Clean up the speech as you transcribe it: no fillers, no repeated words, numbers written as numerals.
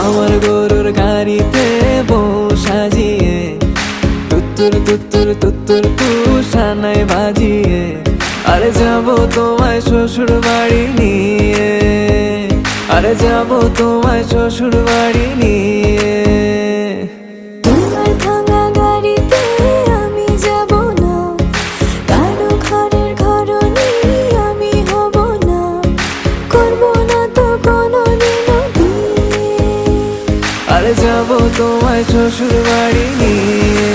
আমার গরুর গাড়িতে বউ সাজিয়ে তুত্তুর তুত্তুর তুত্তুর তুষানায় বাজিয়ে আরে যাবো তোমায় শ্বশুর বাড়ি নিয়ে, আরে যাবো তোমায় শ্বশুর বাড়ি নিয়ে। তোমার ভাঙা গাড়িতে আমি যাব না, কারো ঘরের ঘরনি আমি হব না, করব না তো কোনোদিনও বিয়ে। আরে যাবো তোমায় শ্বশুর বাড়ি নিয়ে।